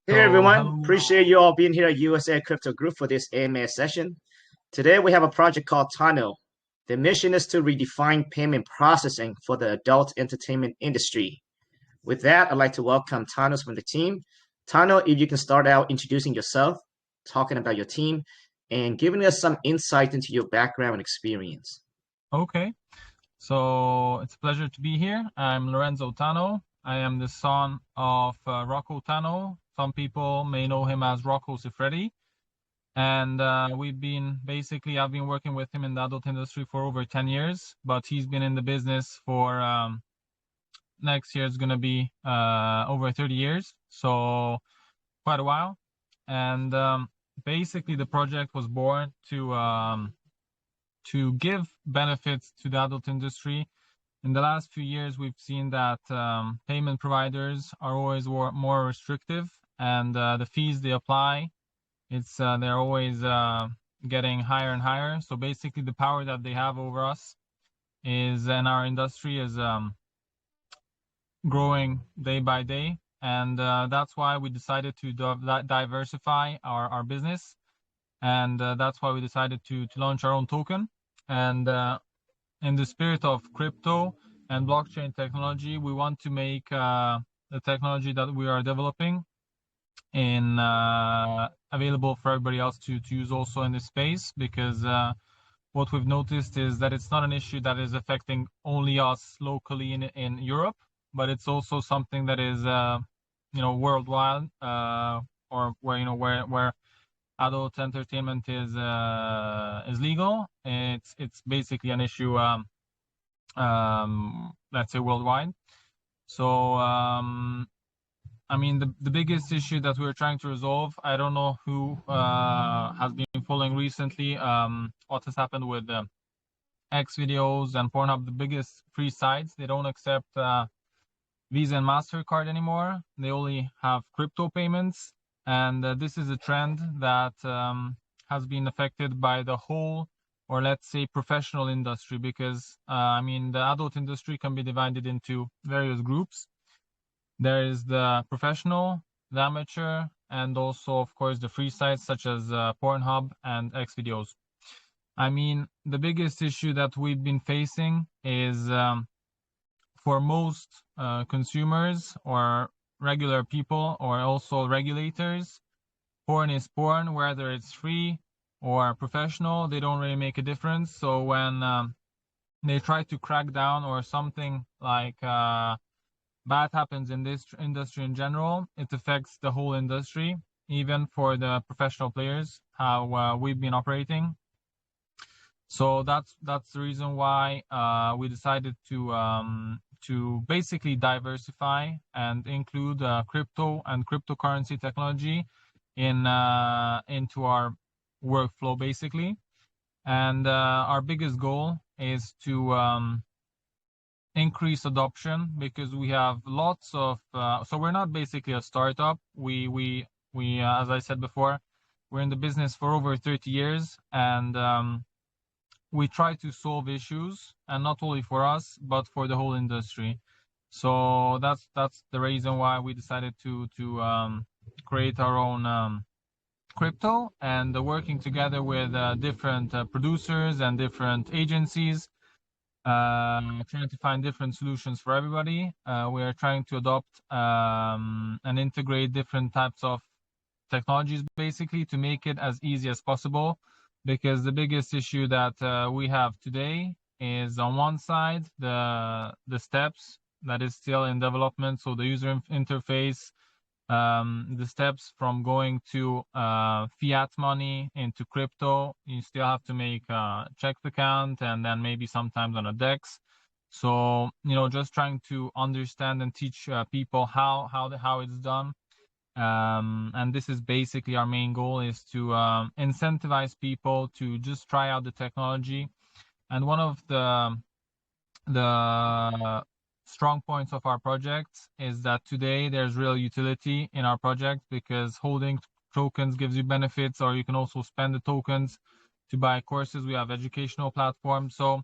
Hey So everyone, hello. appreciate you all being here at USA Crypto Group for this AMA session. Today we have a project called Tano. The mission is to redefine payment processing for the adult entertainment industry. With that, I'd like to welcome Thanos from the team. Tano, if you can start out introducing yourself, talking about your team, and giving us some insight into your background and experience. Okay, so it's a pleasure to be here. I'm Lorenzo Tano. I am the son of Rocco Tano. Some people may know him as Rocco Siffredi. And I've been working with him in the adult industry for over 10 years, but he's been in the business for next year is going to be over 30 years. So quite a while. And basically the project was born to give benefits to the adult industry. In the last few years, we've seen that payment providers are always more restrictive, and the fees they apply, they're always getting higher and higher. So basically, the power that they have over us is, in our industry, is growing day by day, and that's why we decided to diversify our business, and that's why we decided to launch our own token. And in the spirit of crypto and blockchain technology, we want to make the technology that we are developing in available for everybody else to use also in this space, because what we've noticed is that it's not an issue that is affecting only us locally in Europe, but it's also something that is worldwide, or where adult entertainment is legal. It's basically an issue, let's say, worldwide. So I mean, the biggest issue that we're trying to resolve, I don't know who has been following recently what has happened with X videos and Pornhub, the biggest free sites. They don't accept Visa and MasterCard anymore. They only have crypto payments. And this is a trend that has been affected by the whole, or let's say, professional industry, because I mean, the adult industry can be divided into various groups. There is the professional, the amateur, and also, of course, the free sites such as Pornhub and X videos. I mean, the biggest issue that we've been facing is for most consumers or regular people, or also regulators, porn is porn, whether it's free or professional. They don't really make a difference. So when they try to crack down, or something like bad happens in this industry in general, it affects the whole industry, even for the professional players, how we've been operating. So that's the reason why we decided to basically diversify and include crypto and cryptocurrency technology into our workflow, basically. And our biggest goal is to increase adoption, because we have lots of so we're not basically a startup. We as I said before, we're in the business for over 30 years, and we try to solve issues, and not only for us but for the whole industry. So that's the reason why we decided to create our own crypto, and working together with different producers and different agencies, trying to find different solutions for everybody. We are trying to adopt and integrate different types of technologies, basically, to make it as easy as possible, because the biggest issue that we have today is, on one side, the steps that is still in development. So the user interface, the steps from going to fiat money into crypto, you still have to make a check account, and then maybe sometimes on a DEX. So just trying to understand and teach people how it's done. And this is basically our main goal, is to incentivize people to just try out the technology. And one of the strong points of our project is that today there's real utility in our project, because holding tokens gives you benefits, or you can also spend the tokens to buy courses. We have educational platforms, so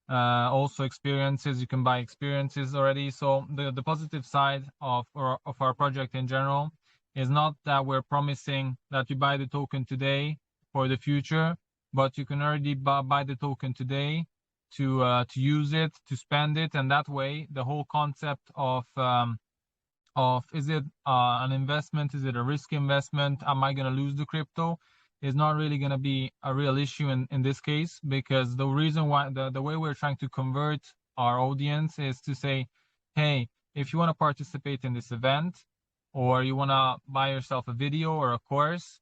also experiences, you can buy experiences already. So the positive side of our project in general is not that we're promising that you buy the token today for the future, but you can already buy the token today to use it, to spend it, and that way the whole concept of is it an investment, is it a risk investment, am I going to lose the crypto, is not really going to be a real issue in this case, because the reason why the way we're trying to convert our audience is to say, hey, if you want to participate in this event, or you want to buy yourself a video or a course,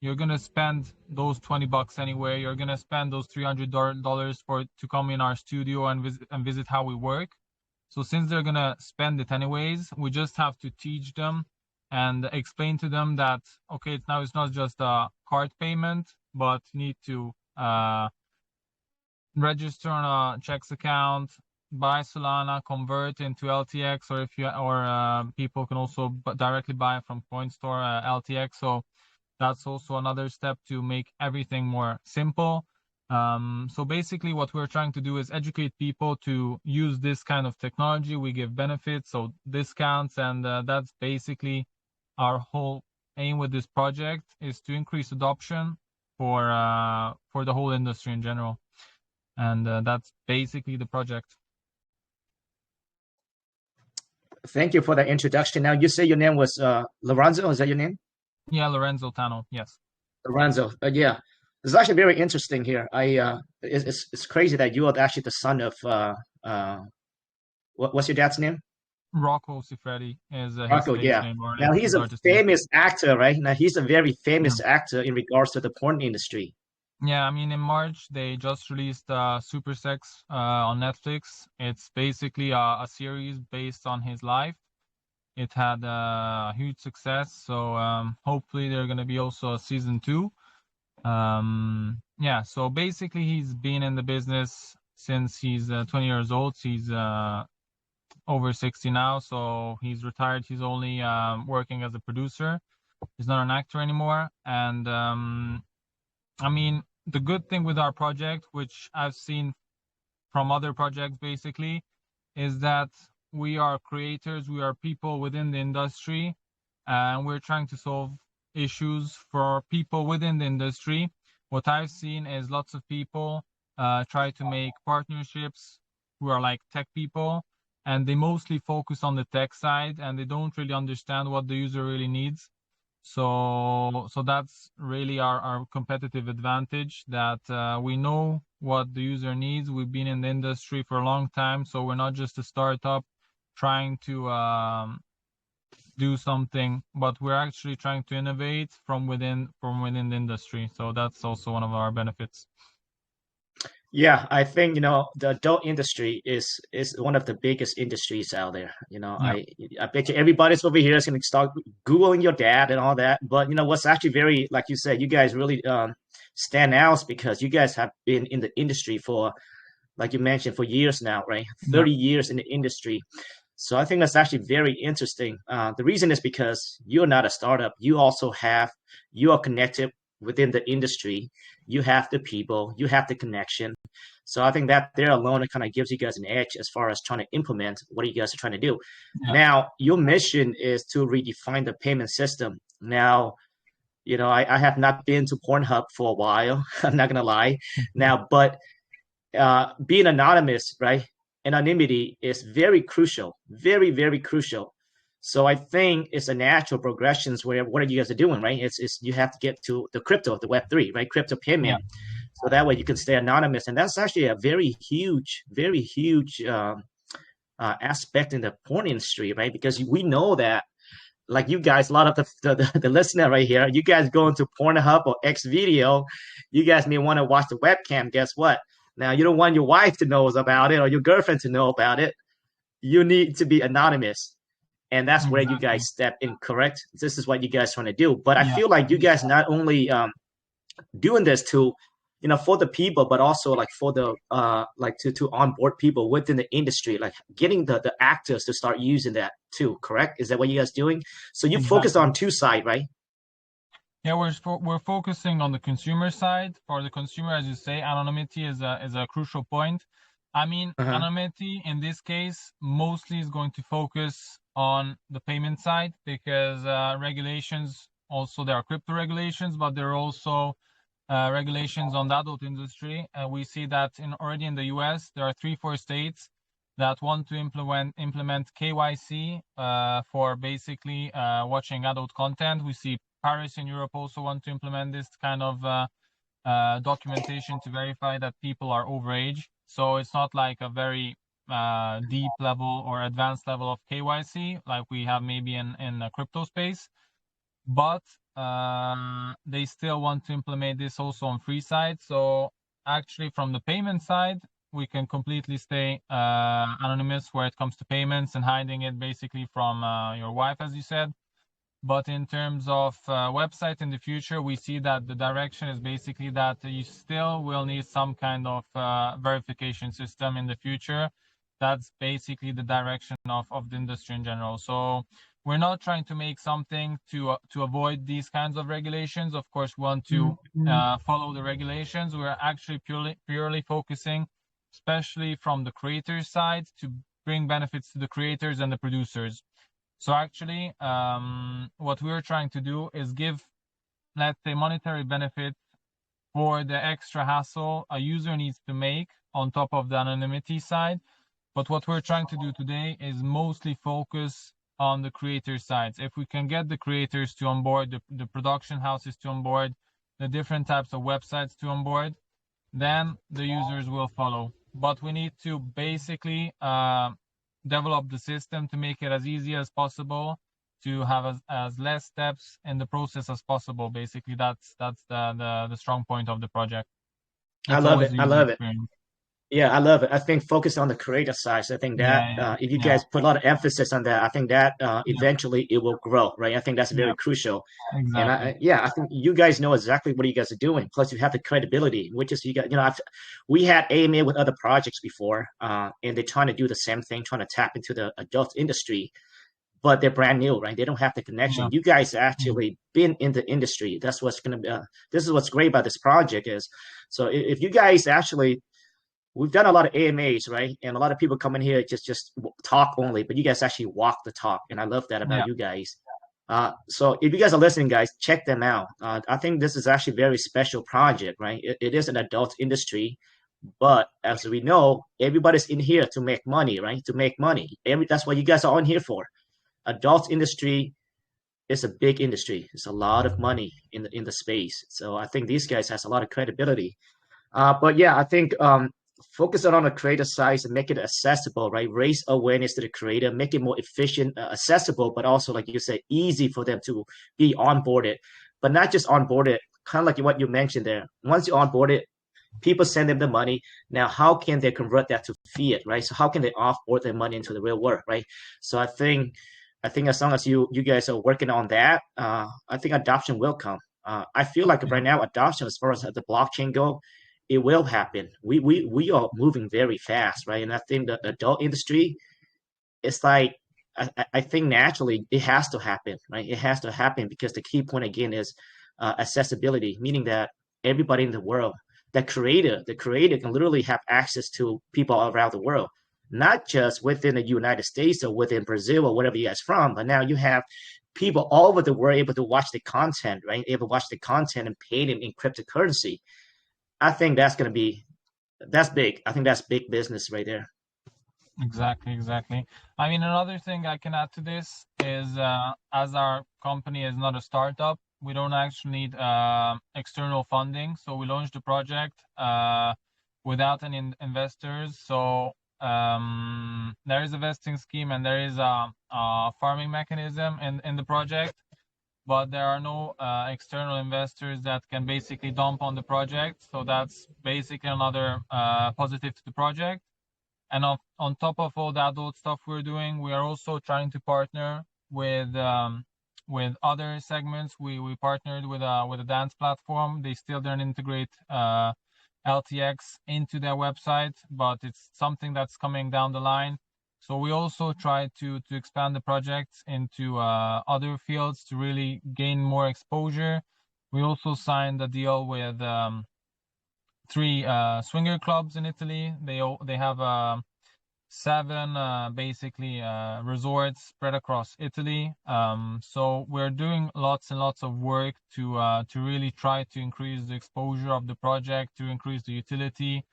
you're going to spend those $20 anyway. You're going to spend those $300 to come in our studio and visit how we work. So since they're going to spend it anyways, we just have to teach them and explain to them that, okay, it's not just a card payment, but you need to register on a checks account, buy Solana, convert into LTX, or people can also directly buy from CoinStore LTX. So that's also another step to make everything more simple. So basically what we're trying to do is educate people to use this kind of technology. We give benefits, so discounts, and that's basically our whole aim with this project, is to increase adoption for the whole industry in general. And that's basically the project. Thank you for the introduction. Now, you say your name was Lorenzo, is that your name? Yeah, Lorenzo Tano, yes. Lorenzo, yeah. It's actually very interesting here. It's crazy that you are actually the son of what's your dad's name? Rocco Siffredi is his Rocco, stage yeah. name, or Now he's his a artist name. famous actor, right? Now he's a very famous actor in regards to the porn industry. Yeah, I mean, in March, they just released Super Sex on Netflix. It's basically a series based on his life. It had huge success, so hopefully there's going to be also a season 2. Yeah, so basically he's been in the business since he's 20 years old. He's over 60 now, so he's retired. He's only working as a producer. He's not an actor anymore. And I mean, the good thing with our project, which I've seen from other projects basically, is that we are creators, we are people within the industry, and we're trying to solve issues for people within the industry. What I've seen is lots of people try to make partnerships who are like tech people, and they mostly focus on the tech side, and they don't really understand what the user really needs. So that's really our competitive advantage, that we know what the user needs. We've been in the industry for a long time, so we're not just a startup trying to do something, but we're actually trying to innovate from within the industry. So that's also one of our benefits. Yeah, I think the adult industry is one of the biggest industries out there. Yeah. I bet you everybody's over here is going to start Googling your dad and all that. But what's actually very, like you said, you guys really stand out because you guys have been in the industry for, like you mentioned, for years now, right? 30 years in the industry. So I think that's actually very interesting. The reason is because you're not a startup. You are connected within the industry. You have the people, you have the connection. So I think that there alone, it kind of gives you guys an edge as far as trying to implement what you guys are trying to do. Yeah. Now, your mission is to redefine the payment system. Now, I have not been to Pornhub for a while. I'm not going to lie. Now, but being anonymous, right? Anonymity is very crucial, very, very crucial. So I think it's a natural progressions where what are you guys are doing, right? It's you have to get to the crypto, the Web3, right? Crypto payment. Yeah. So that way you can stay anonymous. And that's actually a very huge aspect in the porn industry, right? Because we know that, like you guys, a lot of the listener right here, you guys go into Pornhub or X Video, you guys may want to watch the webcam. Guess what? Now, you don't want your wife to know about it or your girlfriend to know about it. You need to be anonymous. And that's where you guys step in, correct? This is what you guys trying to do. But I feel like you guys not only doing this to, for the people, but also like for the like to onboard people within the industry, like getting the actors to start using that too, correct? Is that what you guys doing? So you focus on two sides, right? Yeah, we're focusing on the consumer side. For the consumer, as you say, anonymity is a crucial point. I mean, anonymity in this case mostly is going to focus on the payment side, because regulations, also there are crypto regulations, but there are also regulations on the adult industry. We see that already in the US, there are 3-4 states that want to implement KYC for basically watching adult content. We see Paris in Europe also want to implement this kind of documentation to verify that people are overage. So it's not like a very deep level or advanced level of KYC like we have maybe in the crypto space, but they still want to implement this also on free side. So actually from the payment side, we can completely stay anonymous where it comes to payments and hiding it basically from your wife, as you said. But in terms of website in the future, we see that the direction is basically that you still will need some kind of verification system in the future. That's basically the direction of the industry in general. So we're not trying to make something to avoid these kinds of regulations. Of course, we want to follow the regulations. We're actually purely focusing, especially from the creator side, to bring benefits to the creators and the producers. So actually, what we're trying to do is give, let's say, monetary benefit for the extra hassle a user needs to make on top of the anonymity side. But what we're trying to do today is mostly focus on the creator sides. If we can get the creators to onboard, the production houses to onboard, the different types of websites to onboard, then the users will follow. But we need to basically develop the system to make it as easy as possible, to have as less steps in the process as possible. Basically, that's the strong point of the project. I love it. I love it. Yeah, I love it. I think focus on the creator side. So I think that if you guys put a lot of emphasis on that, I think that eventually it will grow, right? I think that's very crucial. Exactly. And I think you guys know exactly what you guys are doing. Plus, you have the credibility, which is we had AMA with other projects before, and they're trying to do the same thing, trying to tap into the adult industry, but they're brand new, right? They don't have the connection. Yeah. You guys actually been in the industry. That's what's going to be. This is what's great about this project is. So if you guys actually we've done a lot of AMAs, right? And a lot of people come in here just talk only, but you guys actually walk the talk, and I love that about you guys. So if you guys are listening, guys, check them out. I think this is actually a very special project, right? It is an adult industry, but as we know, everybody's in here to make money, right? To make money. That's what you guys are on here for. Adult industry is a big industry. It's a lot of money in the space. So I think these guys has a lot of credibility. But yeah, I think focus on the creator side and make it accessible, right? Raise awareness to the creator, make it more efficient, accessible, but also, like you said, easy for them to be onboarded. But not just onboarded, kind of like what you mentioned there. Once you onboard it, people send them the money. Now, how can they convert that to fiat, right? So how can they offboard their money into the real world, right? So I think as long as you guys are working on that, I think adoption will come. I feel like right now adoption, as far as the blockchain go, it will happen. We are moving very fast, right? And I think the adult industry, it's like I think naturally it has to happen, right? It has to happen because the key point again is accessibility, meaning that everybody in the world, the creator can literally have access to people around the world, not just within the United States or within Brazil or wherever you guys from, but now you have people all over the world able to watch the content, right? Able to watch the content and pay it in cryptocurrency. I think that's big. I think that's big business right there. Exactly. I mean, another thing I can add to this is, as our company is not a startup, we don't actually need external funding. So we launched the project without any investors. So there is a vesting scheme and there is a farming mechanism in the project, but there are no external investors that can basically dump on the project. So that's basically another positive to the project. And on top of all the adult stuff we're doing, we are also trying to partner with other segments. We partnered with a dance platform. They still don't integrate LTX into their website, but it's something that's coming down the line. So we also try to expand the projects into other fields to really gain more exposure. We also signed a deal with 3 swinger clubs in Italy. They have 7 basically resorts spread across Italy. So we're doing lots and lots of work to really try to increase the exposure of the project, to increase the utility.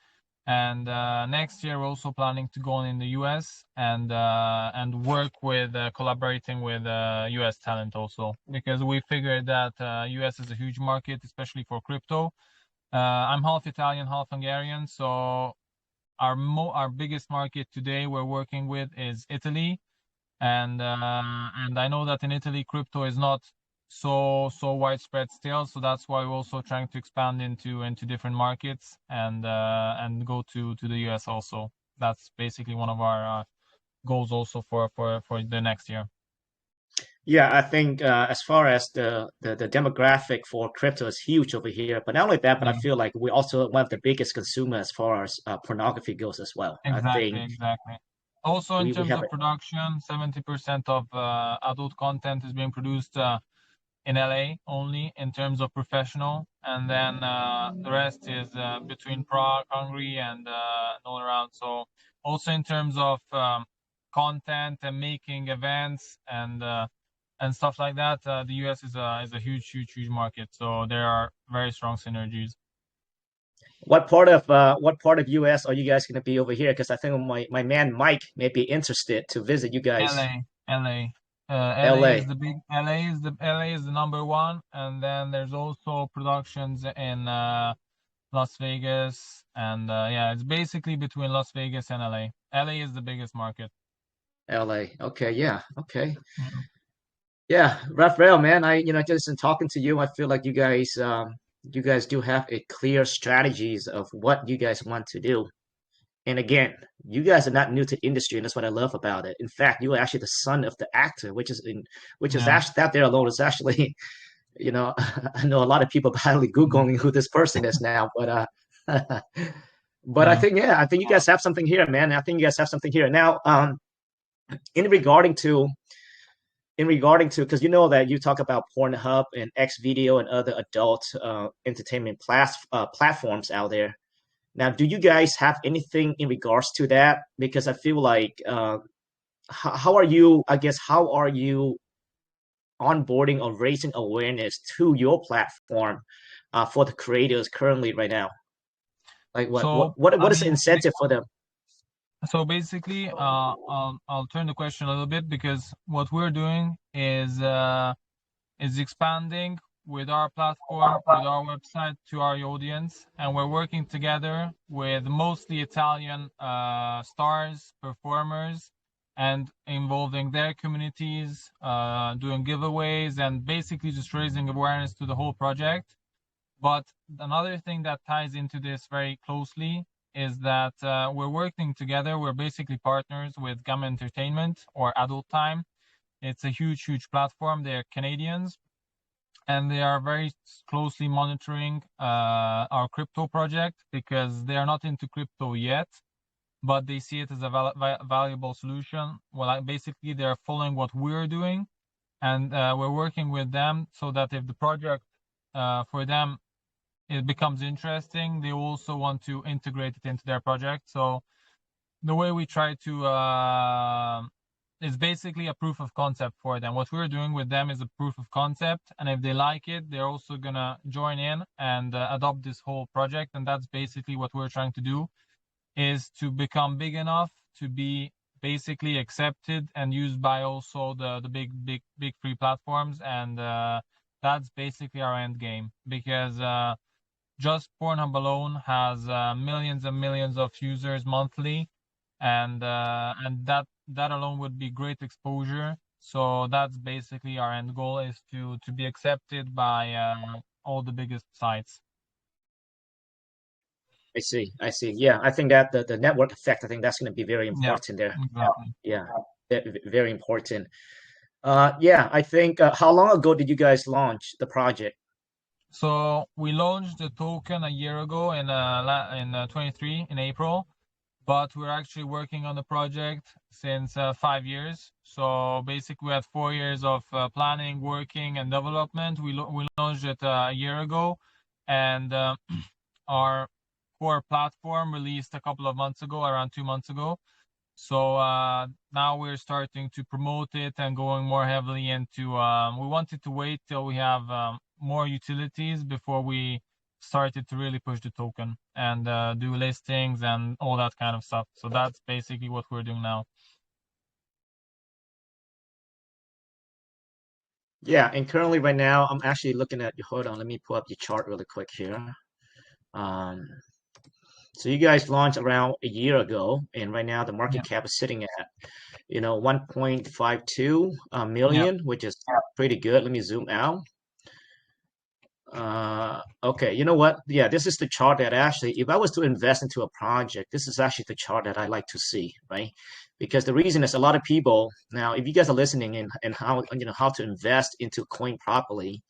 And next year we're also planning to go on in the US and work with collaborating with US talent also, because we figured that US is a huge market, especially for crypto. I'm half Italian, half Hungarian, so our biggest market today we're working with is Italy, and I know that in Italy crypto is not so widespread still, so that's why we're also trying to expand into different markets and go to the US also. That's basically one of our goals also for the next year. Yeah, I think as far as the demographic for crypto is huge over here. But not only that, but I Yeah, feel like we're also one of the biggest consumers as far as pornography goes as well. I think exactly. Also, in we terms have of it. production, 70% of adult content is being produced in LA only in terms of professional, and then the rest is between Prague, Hungary, and all around. So also in terms of content and making events and stuff like that, the US is a huge market. So there are very strong synergies. What part of US are you guys going to be over here? Because I think my man Mike may be interested to visit you guys. LA. LA. LA is the number one, and then there's also productions in Las Vegas, and yeah, it's basically between Las Vegas and LA. LA is the biggest market. LA. Okay, yeah. Okay. Yeah. Yeah, Raphael, man, just in talking to you, I feel like you guys do have a clear strategies of what you guys want to do. And again, you guys are not new to industry, and that's what I love about it. In fact, you are actually the son of the actor, which is Yeah. actually that there alone is actually, I know a lot of people probably Googling who this person is now, but I Yeah. think, yeah, I think you guys have something here, man. I think you guys have something here. Now, in regarding to because you know that you talk about Pornhub and X Video and other adult entertainment platforms out there. Now, do you guys have anything in regards to that? Because I feel like how are you? I guess how are you onboarding or raising awareness to your platform for the creators currently right now? Like So what I is the mean, incentive for them? so basically, I'll turn the question a little bit, because what we're doing is expanding with our platform, with our website to our audience, and we're working together with mostly Italian stars, performers, and involving their communities, doing giveaways, and basically just raising awareness to the whole project. But another thing that ties into this very closely is that we're working together. We're basically partners with Gamma Entertainment or Adult Time. It's a huge platform. They're Canadians, and they are very closely monitoring our crypto project, because they are not into crypto yet, but they see it as a valuable solution. Well, basically, they're following what we're doing, and we're working with them so that if the project for them it becomes interesting, they also want to integrate it into their project. So the way we try to is basically a proof of concept for them. What we're doing with them is a proof of concept, and if they like it, they're also gonna join in and adopt this whole project. And that's basically what we're trying to do, is to become big enough to be basically accepted and used by also the big free platforms. And that's basically our end game, because just Pornhub alone has millions and millions of users monthly, and that alone would be great exposure. So that's basically our end goal, is to be accepted by all the biggest sites. I see. I see. Yeah, I think that the network effect, I think that's going to be very Yeah, important there. exactly. Yeah, very important. Yeah, I think how long ago did you guys launch the project? So we launched the token a year ago in 23 in April, but we're actually working on the project since 5 years. So basically, we had 4 years of planning, working, and development. We launched it a year ago, and our core platform released a couple of months ago, around 2 months ago. So now we're starting to promote it and going more heavily into. We wanted to wait till we have more utilities before we started to really push the token and do listings and all that kind of stuff. So that's basically what we're doing now. Yeah, and currently right now, I'm actually looking at, hold on, let me pull up your chart really quick here. Um, so you guys launched around a year ago, and right now the market cap is sitting at, 1.52 million, which is pretty good. Let me zoom out. Okay, you know what? Yeah, this is the chart that actually, if I was to invest into a project, this is actually the chart that I like to see, right? Because the reason is a lot of people now, if you guys are listening and how how to invest into coin properly,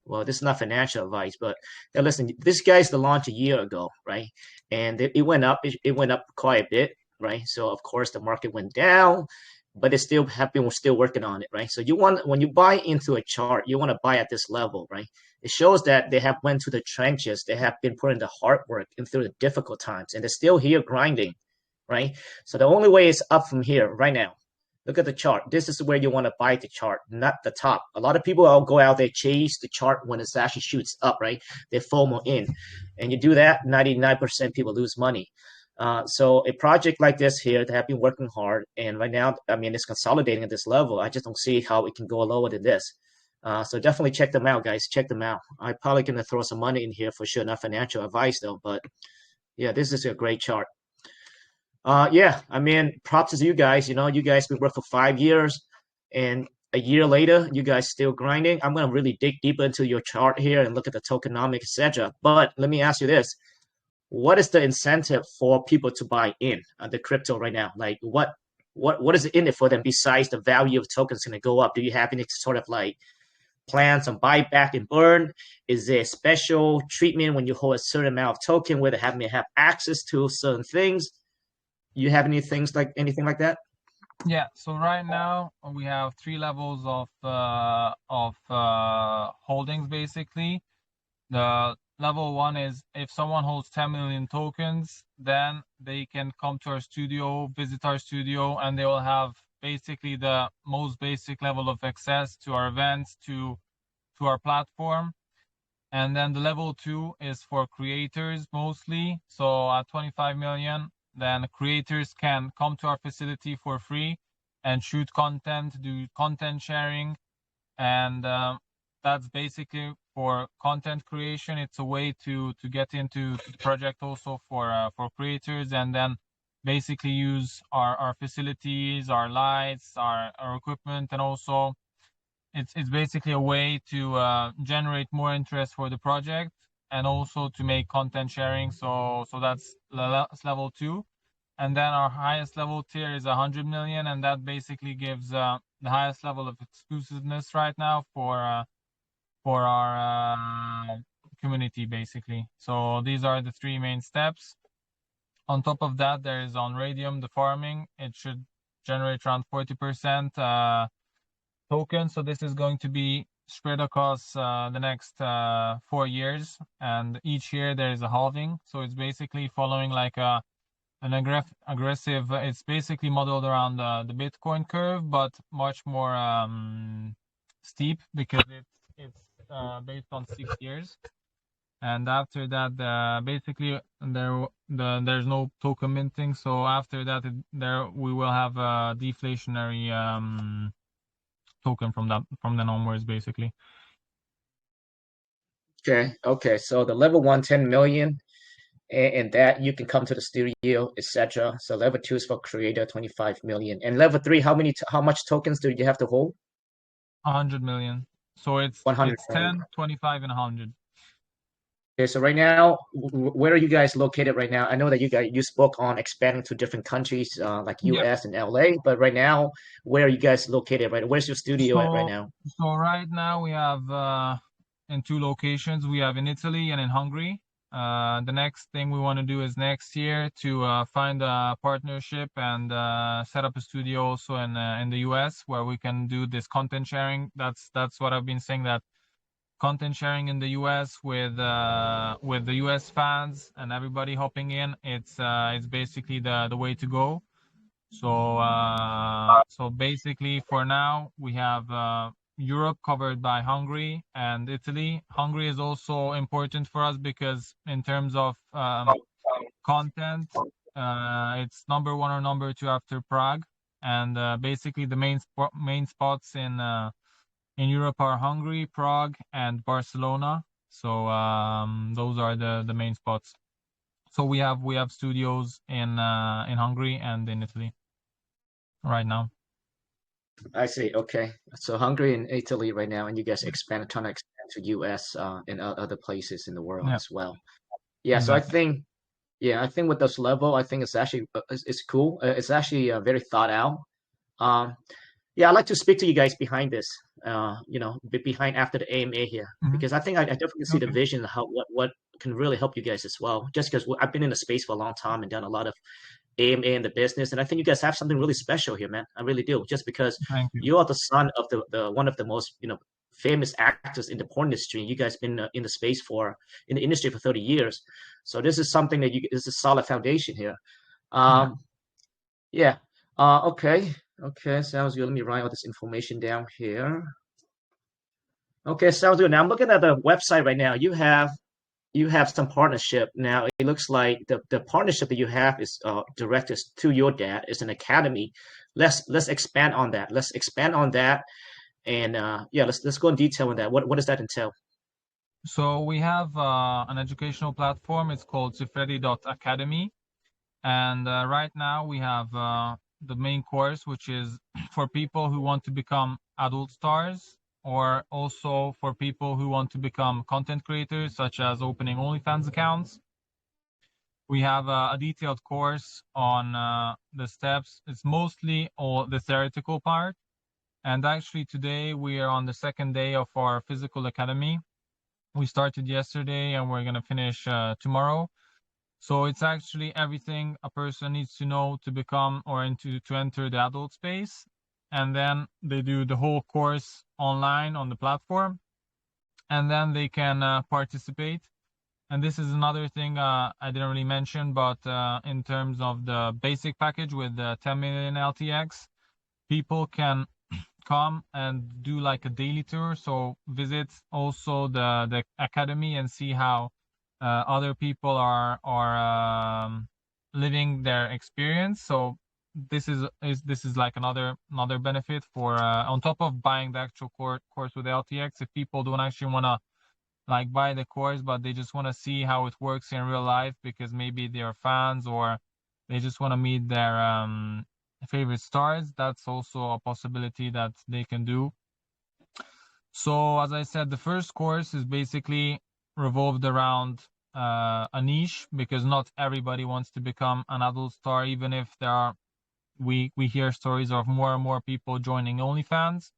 well, this is not financial advice, but now listen, this guy's the launch a year ago, right? And it went up, it went up quite a bit, right? So of course the market went down, but it still have been still working on it, right? So you want when you buy into a chart, you want to buy at this level, right? It shows that they have went to the trenches, they have been putting the hard work and through the difficult times, and they're still here grinding, right? So the only way is up from here right now. Look at the chart. This is where you want to buy the chart, not the top. A lot of people will go out there chase the chart when it actually shoots up, right? They FOMO in. And you do that, 99% people lose money. So a project like this here, they have been working hard. And right now, I mean, it's consolidating at this level. I just don't see how it can go lower than this. So definitely check them out, guys. Check them out. I'm probably going to throw some money in here for sure. Not financial advice, though. But yeah, this is a great chart. Yeah, I mean, props to you guys. You guys been working for 5 years, and a year later, you guys still grinding. I'm gonna really dig deeper into your chart here and look at the tokenomics, etc. But let me ask you this: what is the incentive for people to buy in the crypto right now? Like, what is in it for them besides the value of tokens going to go up? Do you have any sort of like plans on buyback and burn? Is there a special treatment when you hold a certain amount of token where they have access to certain things? You have anything like that? Yeah, so right now we have 3 levels of holdings basically. The level 1 is if someone holds 10 million tokens, then they can come to our studio, visit our studio, and they will have basically the most basic level of access to our events, to our platform. And then the level 2 is for creators mostly. So at 25 million, then creators can come to our facility for free and shoot content, do content sharing. And that's basically for content creation. It's a way to get into the project also for creators, and then basically use our facilities, our lights, our equipment, and also it's basically a way to generate more interest for the project and also to make content sharing. So that's level 2. And then our highest level tier is 100 million, and that basically gives the highest level of exclusiveness right now for our community basically. So these are the 3 main steps. On top of that, there is on Radium the farming. It should generate around 40% tokens. So this is going to be spread across the next 4 years, and each year there is a halving. So it's basically following like an aggressive. It's basically modeled around the Bitcoin curve, but much more steep because it's based on 6 years. And after that, basically there's no token minting. So after that, we will have a deflationary token from then onwards, basically. Okay. So the level 1, 10 million, and that you can come to the studio, etc. So level 2 is for creator, 25 million, and level 3, how much tokens do you have to hold? 100 million. So it's 100 million. 10, 25, and 100. Okay, so right now, where are you guys located right now? I know that you spoke on expanding to different countries, like Yeah. US and LA, but right now, where are you guys located right? Where's your studio at right now? So right now we have in 2 locations. We have in Italy and in Hungary. The next thing we want to do is next year to find a partnership and set up a studio also in the US where we can do this content sharing. That's what I've been saying, that content sharing in the US with the US fans and everybody hopping in. It's basically the way to go. So basically, for now, we have Europe covered by Hungary and Italy. Hungary is also important for us because in terms of content, it's number one or number two after Prague. And basically, the main spots in Europe are Hungary, Prague, and Barcelona. So those are the main spots. So we have studios in Hungary and in Italy right now. I see. Okay. So Hungary and Italy right now, and you guys expand, trying to expand to US and other places in the world Yeah, as well. Yeah. So exactly. I think with this level, I think it's actually it's cool. It's actually very thought out. Um, yeah, I'd like to speak to you guys behind this. Behind after the AMA here, Hmm. because I think I definitely see the Okay. vision of how what can really help you guys as well. Just because I've been in the space for a long time and done a lot of AMA in the business, and I think you guys have something really special here, man. I really do. Just because Thank you. you are the son of the one of the most famous actors in the porn industry. You guys been in the space for in the industry for 30 years, so this is something that you this is a solid foundation here. Yeah. Um, yeah. Okay. Okay. Sounds good. Let me write all this information down here. Okay, sounds good. Now I'm looking at the website right now. You have some partnership. Now it looks like the partnership that you have is directed to your dad. It's an academy. Let's expand on that. Let's expand on that. And yeah, let's go in detail on that. What does that entail? So we have an educational platform. It's called Siffredi.academy. And right now we have the main course, which is for people who want to become adult stars, or also for people who want to become content creators, such as opening OnlyFans accounts. We have a detailed course on the steps. It's mostly all the theoretical part. And actually today we are on the second day of our physical academy. We started yesterday and we're going to finish tomorrow. So it's actually everything a person needs to know to become or to enter the adult space. And then they do the whole course online on the platform, and then they can participate. And this is another thing I didn't really mention, but in terms of the basic package with the 10 million LTX, people can come and do like a daily tour. So visit also the academy and see how other people are living their experience. So this is like another benefit for on top of buying the actual course with LTX. If people don't actually want to like buy the course, but they just want to see how it works in real life because maybe they are fans or they just want to meet their favorite stars, that's also a possibility that they can do. So as I said, the first course is basically revolved around a niche, because not everybody wants to become an adult star, even if there are we hear stories of more and more people joining OnlyFans.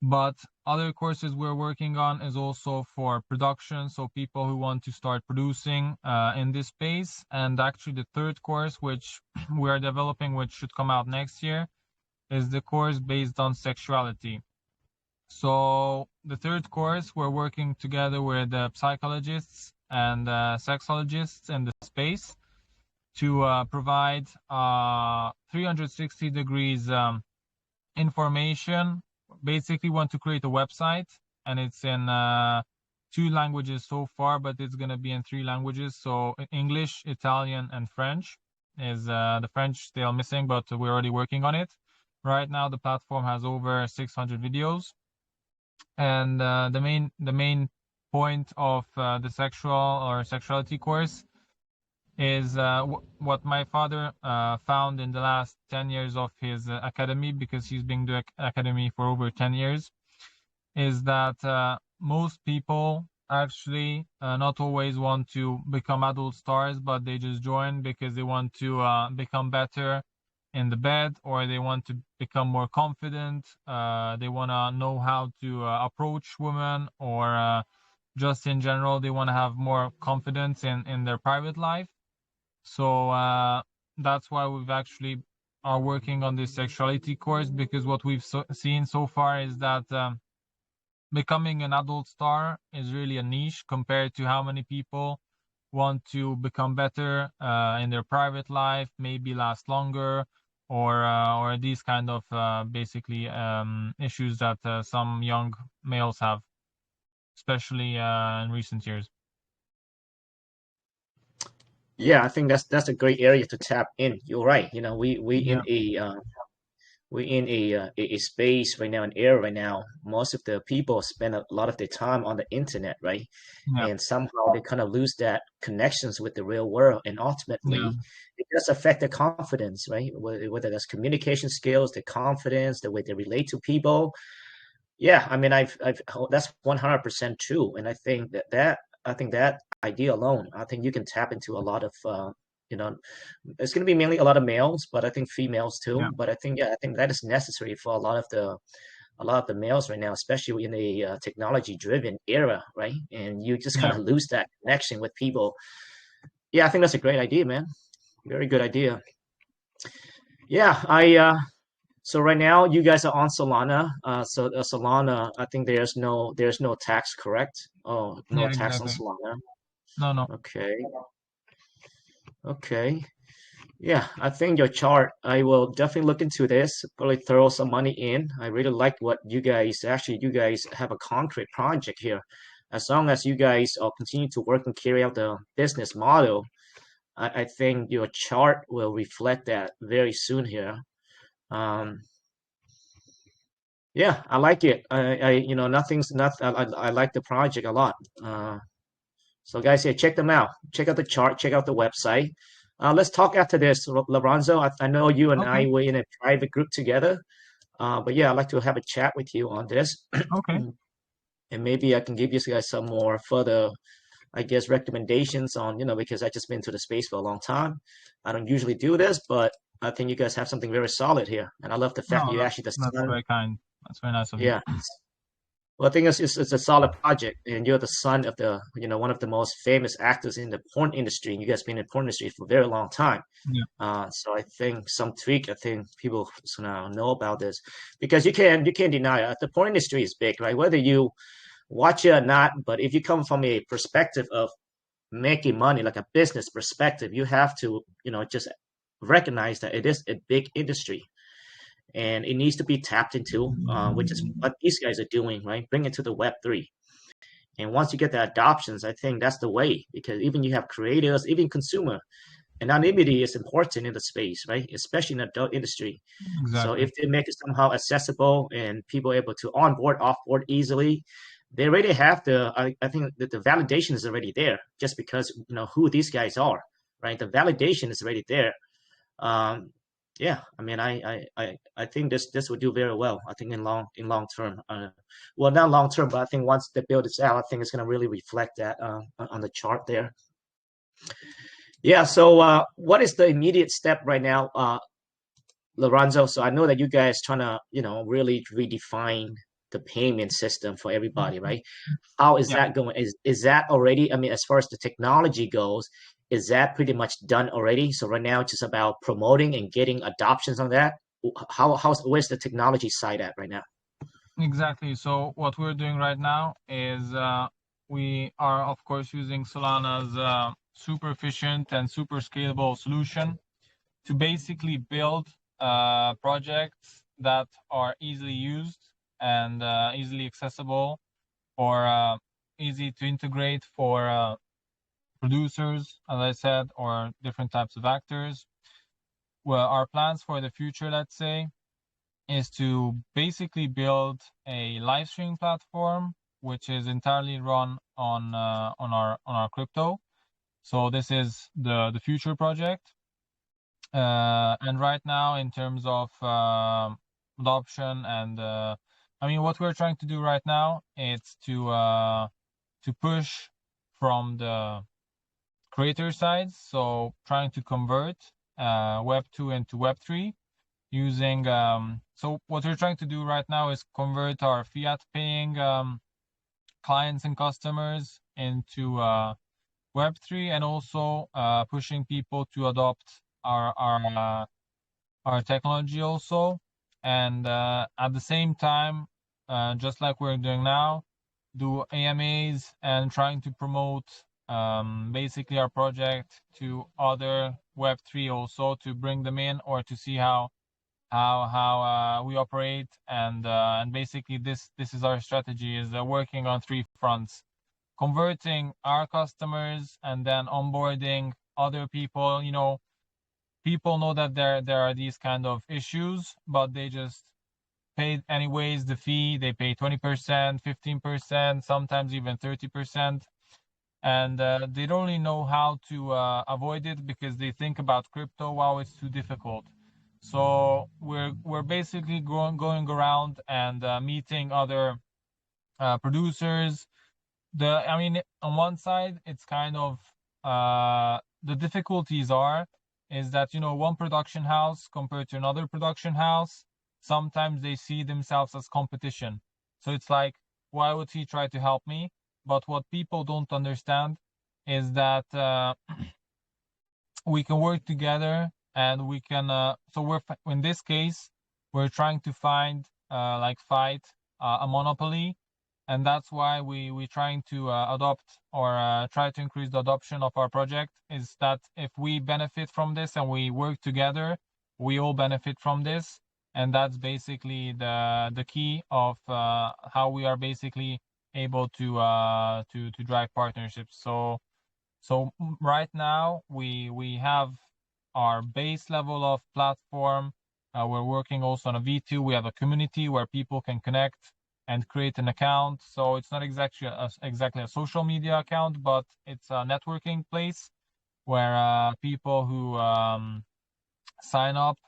But other courses we're working on is also for production, so people who want to start producing in this space. And actually the third course, which we are developing, which should come out next year, is the course based on sexuality. So the third course, we're working together with psychologists and sexologists in the space to provide 360 degrees information. Basically want to create a website, and it's in 2 languages so far, but it's going to be in 3 languages. So English, Italian, and French. Is the French still missing, but we're already working on it. Right now the platform has over 600 videos. And the main point of the sexuality course is what my father found in the last 10 years of his academy, because he's been doing academy for over 10 years, is that most people actually not always want to become adult stars, but they just join because they want to become better in the bed, or they want to become more confident. They want to know how to approach women, or just in general, they want to have more confidence in their private life. So that's why we've actually are working on this sexuality course, because what we've seen so far is that becoming an adult star is really a niche compared to how many people want to become better in their private life, maybe last longer, or these kind of basically issues that some young males have, especially in recent years. Yeah, I think that's a great area to tap in. You're right. You know, Yeah, we in a space right now, an era right now. Most of the people spend a lot of their time on the internet, right? yeah, And somehow they kind of lose that connections with the real world, and yeah, ultimately, it does affect their confidence, right? Whether that's communication skills, their confidence, the way they relate to people. Yeah, I mean, I've that's 100% true, and I think that idea alone, I think you can tap into a lot of you know, it's going to be mainly a lot of males, but I think females yeah, too. But I think yeah, I think that is necessary for a lot of the males right now, especially in a technology-driven era, right? And you just kind yeah, of lose that connection with people. Yeah, I think that's a great idea, man. Very good idea. Yeah, I so right now you guys are on Solana. So Solana, I think there's no tax, correct? Oh, no yeah, tax on exactly. Solana. No, no. Okay. Okay. Yeah, I think your chart, I will definitely look into this, probably throw some money in. I really like what you guys have a concrete project here. As long as you guys continue to work and carry out the business model, I think your chart will reflect that very soon here. Um, yeah, I like it. You know, nothing's not. I like the project a lot. So guys, yeah, check them out. Check out the chart. Check out the website. Let's talk after this, Lorenzo. I know you and Okay, I were in a private group together. But yeah, I'd like to have a chat with you on this, okay. and maybe I can give you guys some more further, I guess, recommendations on, you know, because I just been to the space for a long time. I don't usually do this, but I think you guys have something very solid here, and I love the fact that No, you actually the that's son. very kind. That's very nice of you. Yeah, well, I think it's a solid project, and you're the son of the, you know, one of the most famous actors in the porn industry, and you guys been in the porn industry for a very long time. Yeah, So I think some tweak, I think people now know about this because you can't deny it. The porn industry is big, right? Whether you watch it or not, but if you come from a perspective of making money, like a business perspective, you have to, you know, just recognize that it is a big industry and it needs to be tapped into, which is what these guys are doing, right? Bring it to the Web3. And once you get the adoptions, I think that's the way because even you have creators, even consumer, anonymity is important in the space, right? Especially in the adult industry. So exactly. if they make it somehow accessible and people are able to onboard, offboard easily, they already have I think that the validation is already there just because, you know, who these guys are, right? The validation is already there. Um, yeah, I mean, I think this would do very well. I think in long term, well, not long term, but I think once the build is out, I think it's going to really reflect that on the chart there. Yeah. So, what is the immediate step right now, Lorenzo? So I know that you guys trying to, you know, really redefine the payment system for everybody, right? How is Yeah. that going? Is that already? I mean, as far as the technology goes, is that pretty much done already? So right now, it's just about promoting and getting adoptions on that. Where's the technology side at right now? Exactly. So what we're doing right now is we are, of course, using Solana's super efficient and super scalable solution to basically build projects that are easily used and easily accessible or easy to integrate for producers, as I said, or different types of actors. Well, our plans for the future, let's say, is to basically build a live streaming platform which is entirely run on our crypto. So this is the future project. And right now, in terms of adoption and I mean, what we're trying to do right now is to push from the creator side, so trying to convert Web 2 into Web 3 using so what we're trying to do right now is convert our fiat paying clients and customers into Web3 and also pushing people to adopt our technology also, and at the same time, just like we're doing now, do AMAs and trying to promote basically our project to other Web3 also, to bring them in or to see how we operate, and basically this is our strategy, is working on 3 fronts: converting our customers and then onboarding other people. People know that there are these kind of issues, but they just pay anyways the fee. They pay 20%, 15%, sometimes even 30%, and they don't really know how to avoid it because they think about crypto, wow, it's too difficult. So we're basically going around and meeting other producers. On one side, it's kind of the difficulties is that one production house compared to another production house, sometimes they see themselves as competition. So it's like, why would he try to help me? But what people don't understand is that we can work together, and we can. So we're in this case, we're trying to fight a monopoly, and that's why we trying to adopt or try to increase the adoption of our project. Is that if we benefit from this and we work together, we all benefit from this, and that's basically the key of how we are basically able to drive partnerships. So right now we have our base level of platform. We're working also on a V2. We have a community where people can connect and create an account. So it's not exactly a social media account, but it's a networking place where people who sign up,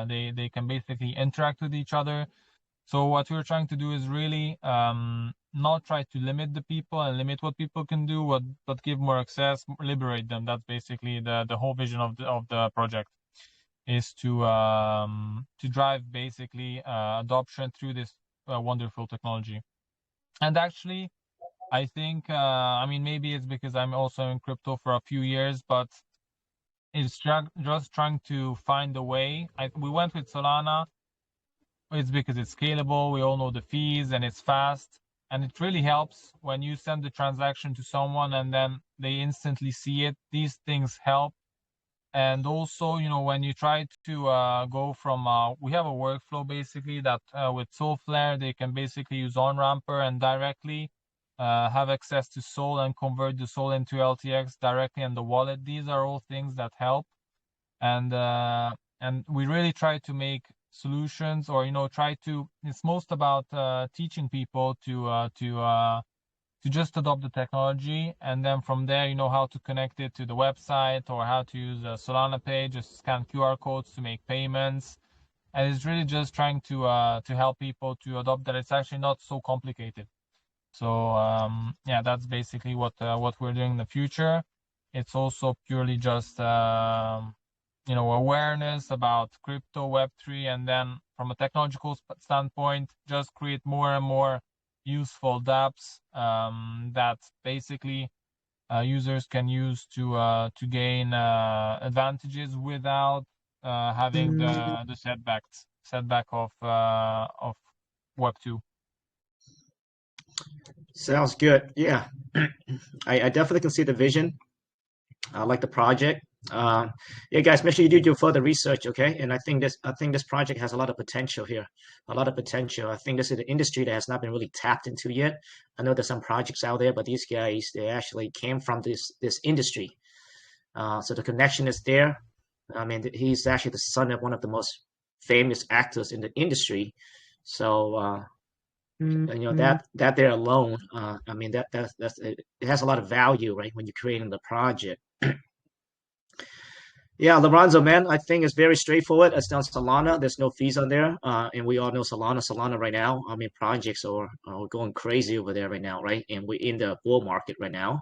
they can basically interact with each other. So what we're trying to do is really not try to limit the people and limit what people can do, but give more access, liberate them. That's basically the whole vision of the project, is to drive basically adoption through this wonderful technology. And actually, I think maybe it's because I'm also in crypto for a few years, but it's just trying to find a way. We went with Solana. It's because it's scalable. We all know the fees, and it's fast. And it really helps when you send the transaction to someone and then they instantly see it. These things help. And also, when you try to go from, we have a workflow basically that with Solflare, they can basically use OnRamper and directly have access to Sol and convert the Sol into LTX directly in the wallet. These are all things that help. And we really try to make solutions, or it's most about teaching people to just adopt the technology, and then from there how to connect it to the website, or how to use a Solana Pay, just scan QR codes to make payments. And it's really just trying to help people to adopt that. It's actually not so complicated. So yeah, that's basically what we're doing in the future. It's also purely just awareness about crypto, Web3, and then from a technological standpoint, just create more and more useful dApps that basically users can use to gain advantages without having the setback of Web2. Sounds good. Yeah, I definitely can see the vision. I like the project. Yeah, guys, make sure you do your further research, okay? And I think this project has a lot of potential here, a lot of potential. I think this is an industry that has not been really tapped into yet. I know there's some projects out there, but these guys, they actually came from this industry. So the connection is there. I mean, he's actually the son of one of the most famous actors in the industry. So that there alone, I mean that's it has a lot of value, right? When you're creating the project. Yeah, Lorenzo, man, I think it's very straightforward. It's on Solana. There's no fees on there, and we all know Solana right now. I mean, projects are going crazy over there right now, right? And we're in the bull market right now.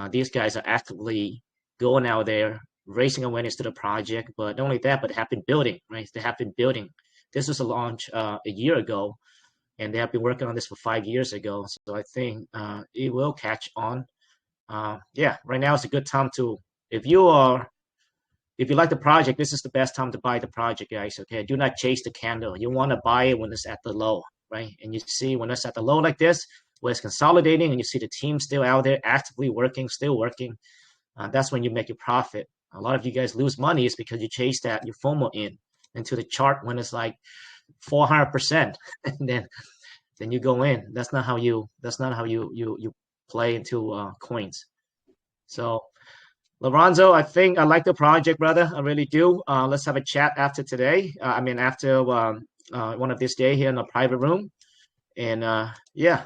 These guys are actively going out there, raising awareness to the project. But not only that, but have been building, right? They have been building. This was a launch a year ago, and they have been working on this for 5 years ago. So I think it will catch on. Yeah, right now is a good time to, if you like the project, this is the best time to buy the project, guys. Okay, do not chase the candle. You want to buy it when it's at the low, right? And you see when it's at the low like this, where it's consolidating and you see the team still out there actively working, still working, that's when you make your profit. A lot of you guys lose money is because you chase that your FOMO into the chart when it's like 400%, and then you go in. That's not how you play into coins. So Lorenzo, I think I like the project, brother. I really do. Let's have a chat after today. After one of this day here in a private room. And yeah,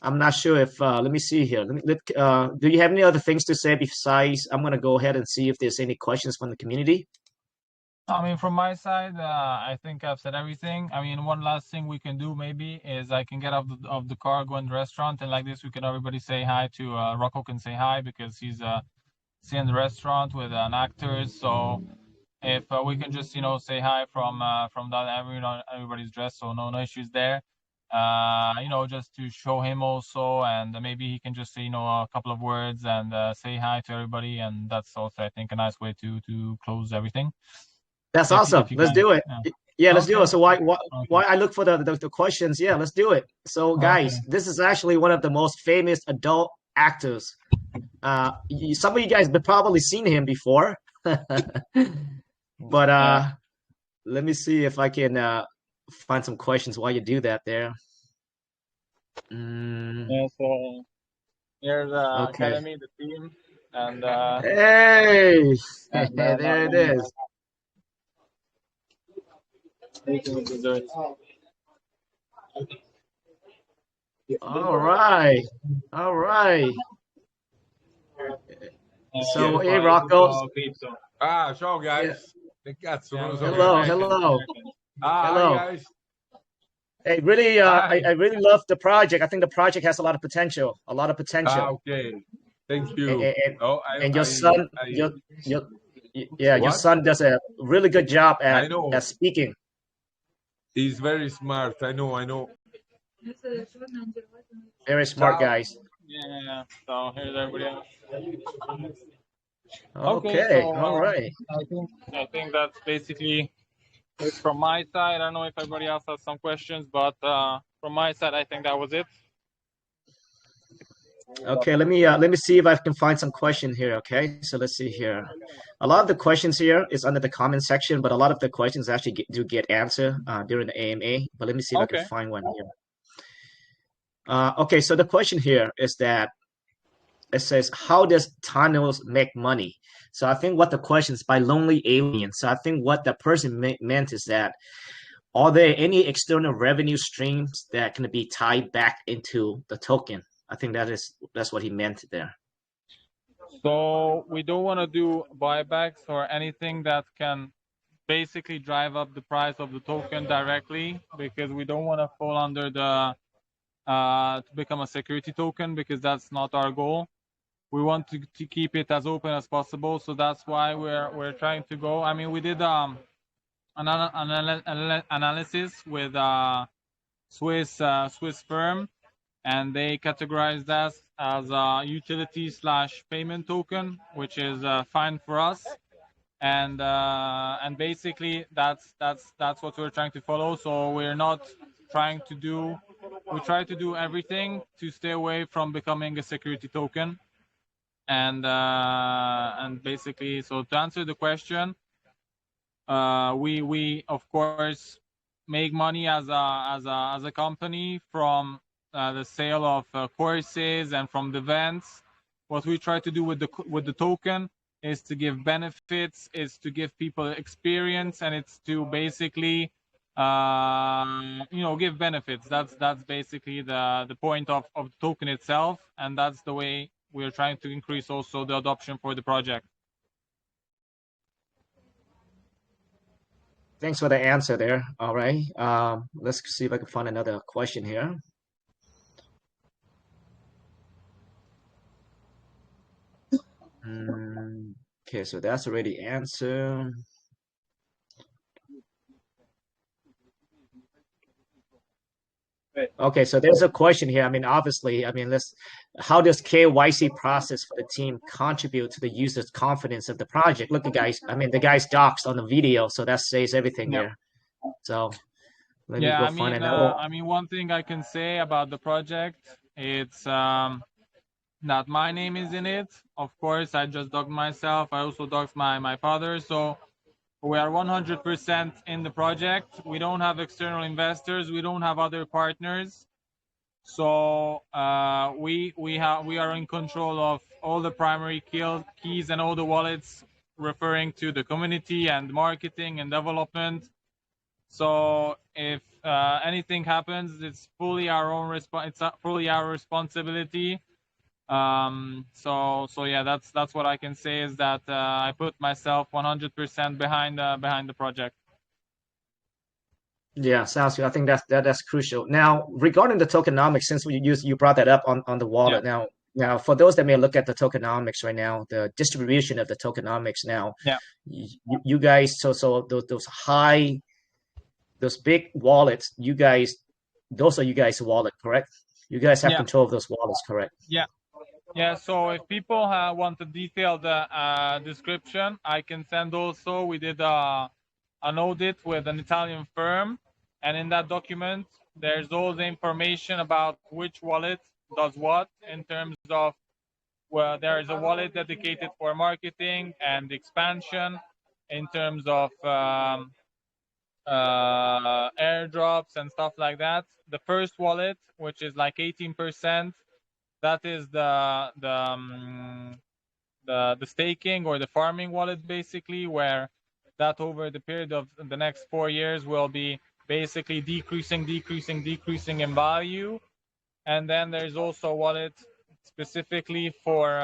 I'm not sure if let me see here. Do you have any other things to say besides? I'm gonna go ahead and see if there's any questions from the community. I mean, from my side, I think I've said everything. I mean, one last thing we can do maybe is I can get out of the car, go in the restaurant, and like this, we can everybody say hi to Rocco can say hi because he's in the restaurant with an actor. So if we can just say hi from that, everybody's dressed, so no issues there. Just to show him also, and maybe he can just say a couple of words and say hi to everybody, and that's also I think a nice way to close everything. That's awesome. Let's do it. Yeah, let's do it. So why I look for the questions? Yeah, let's do it. So guys, this is actually one of the most famous adult actors. Some of you guys have probably seen him before, but let me see if I can find some questions while you do that there. Yeah, so here's Academy, the team, and hey, there it is. All right. So hey, Rocco. Ciao guys. Che cazzo, non lo so. Hello. Hi guys. Hey, really, I really love the project. I think the project has a lot of potential. Okay. Thank you. And your son, your son does a really good job at speaking. He's very smart. I know. Very smart, guys. Yeah. So here's everybody else. Okay. So, all right. I think that's basically it from my side. I don't know if everybody else has some questions, but from my side, I think that was it. Okay, let me see if I can find some question here. Okay, so let's see here. A lot of the questions here is under the comment section, but a lot of the questions actually do get answered during the AMA. But let me see if I can find one here. Okay, so the question here is that it says, how does Tanox make money? So I think what the question is by Lonely Alien. So I think what the person meant is that, are there any external revenue streams that can be tied back into the token? I think that's what he meant there. So we don't want to do buybacks or anything that can basically drive up the price of the token directly, because we don't want to fall under the to become a security token, because that's not our goal. We want to keep it as open as possible, so that's why we're trying to go. I mean, we did an analysis with a Swiss firm, and they categorized us as a utility/payment token, which is fine for us. And basically that's what we're trying to follow. So we're not trying to do. We try to do everything to stay away from becoming a security token. And basically, so to answer the question, we of course make money as a company from the sale of courses and from the events. What we try to do with the token is to give benefits, is to give people experience, and it's to basically give benefits. That's basically the point of the token itself, and that's the way we're trying to increase also the adoption for the project. Thanks for the answer there. All right. Let's see if I can find another question here. Okay, so that's already answered. Okay, so there's a question here. I mean, obviously, how does KYC process for the team contribute to the user's confidence of the project? Look, guys, the guy's doxed on the video, so that says everything there. So let me go find another. One thing I can say about the project It's not my name is in it. Of course, I just doxed myself. I also doxed my father. So we are 100% in the project. We don't have external investors. We don't have other partners. So we are in control of all the primary keys and all the wallets referring to the community and marketing and development. So if anything happens, it's fully our own it's fully our responsibility. So yeah, that's what I can say, is that I put myself 100% behind the project. Yeah, sounds good. I think that's crucial. Now, regarding the tokenomics, since you brought that up on the wallet, Yeah. now for those that may look at the tokenomics right now, the distribution of the tokenomics now, Yeah. you guys, so those big wallets, those are you guys' wallet, correct? You guys have Yeah. control of those wallets, correct? Yeah, so if people want a detailed description, I can send also. We did an audit with an Italian firm, and in that document, there's all the information about which wallet does what in terms of, well, there is a wallet dedicated for marketing and expansion, in terms of airdrops and stuff like that. The first wallet, which is like 18%, that is the staking or the farming wallet, basically, where that over the period of the next 4 years will be basically decreasing in value. And then there's also a wallet specifically for